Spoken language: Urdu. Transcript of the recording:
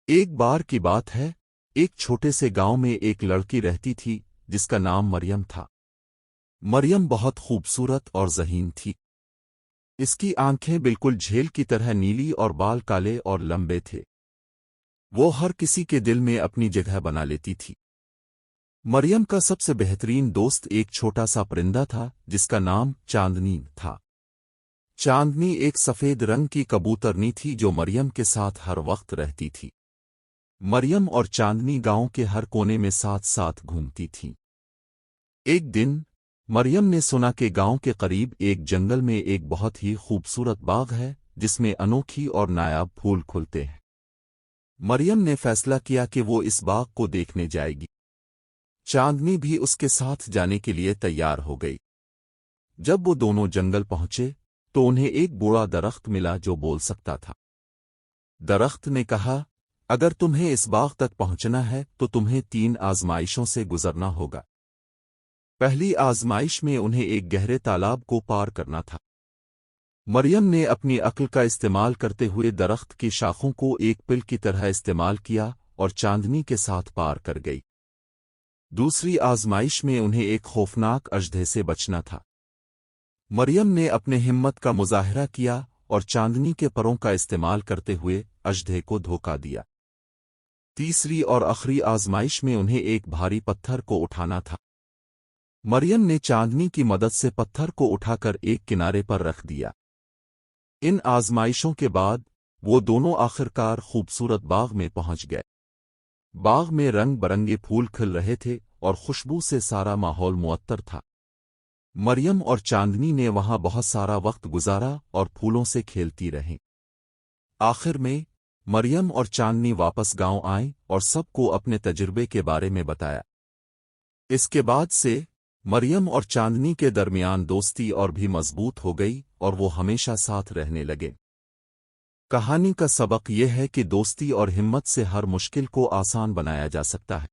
ایک بار کی بات ہے، ایک چھوٹے سے گاؤں میں ایک لڑکی رہتی تھی جس کا نام مریم تھا۔ مریم بہت خوبصورت اور ذہین تھی۔ اس کی آنکھیں بالکل جھیل کی طرح نیلی اور بال کالے اور لمبے تھے۔ وہ ہر کسی کے دل میں اپنی جگہ بنا لیتی تھی۔ مریم کا سب سے بہترین دوست ایک چھوٹا سا پرندہ تھا جس کا نام چاندنی تھا۔ چاندنی ایک سفید رنگ کی کبوترنی تھی جو مریم کے ساتھ ہر وقت رہتی تھی۔ مریم اور چاندنی گاؤں کے ہر کونے میں ساتھ ساتھ گھومتی تھیں۔ ایک دن مریم نے سنا کہ گاؤں کے قریب ایک جنگل میں ایک بہت ہی خوبصورت باغ ہے جس میں انوکھی اور نایاب پھول کھلتے ہیں۔ مریم نے فیصلہ کیا کہ وہ اس باغ کو دیکھنے جائے گی۔ چاندنی بھی اس کے ساتھ جانے کے لیے تیار ہو گئی۔ جب وہ دونوں جنگل پہنچے تو انہیں ایک بوڑھا درخت ملا جو بول سکتا تھا۔ درخت نے کہا، اگر تمہیں اس باغ تک پہنچنا ہے تو تمہیں 3 آزمائشوں سے گزرنا ہوگا۔ پہلی آزمائش میں انہیں ایک گہرے تالاب کو پار کرنا تھا۔ مریم نے اپنی عقل کا استعمال کرتے ہوئے درخت کی شاخوں کو ایک پل کی طرح استعمال کیا اور چاندنی کے ساتھ پار کر گئی۔ دوسری آزمائش میں انہیں ایک خوفناک اژدھے سے بچنا تھا۔ مریم نے اپنے ہمت کا مظاہرہ کیا اور چاندنی کے پروں کا استعمال کرتے ہوئے اژدھے کو دھوکا دیا۔ تیسری اور آخری آزمائش میں انہیں ایک بھاری پتھر کو اٹھانا تھا۔ مریم نے چاندنی کی مدد سے پتھر کو اٹھا کر ایک کنارے پر رکھ دیا۔ ان آزمائشوں کے بعد وہ دونوں آخرکار خوبصورت باغ میں پہنچ گئے۔ باغ میں رنگ برنگے پھول کھل رہے تھے اور خوشبو سے سارا ماحول معطر تھا۔ مریم اور چاندنی نے وہاں بہت سارا وقت گزارا اور پھولوں سے کھیلتی رہیں۔ آخر میں مریم اور چاندنی واپس گاؤں آئیں اور سب کو اپنے تجربے کے بارے میں بتایا۔ اس کے بعد سے مریم اور چاندنی کے درمیان دوستی اور بھی مضبوط ہو گئی اور وہ ہمیشہ ساتھ رہنے لگے۔ کہانی کا سبق یہ ہے کہ دوستی اور ہمت سے ہر مشکل کو آسان بنایا جا سکتا ہے۔